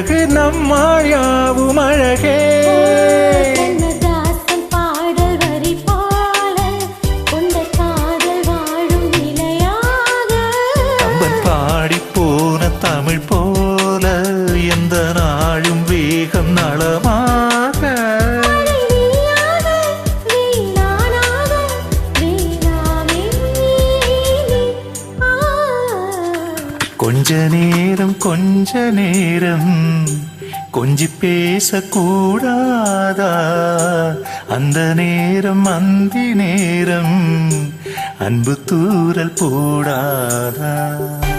அழகு நம்மாள் யாவும் அழகே. தமிழ் போல எந்த நாளும் வேகம் நலமாக கொஞ்ச நேரம் கொஞ்சி பேசக்கூடாதா? அந்த நேரம் அந்தி நேரம் அன்பு தூரல் போடாதா?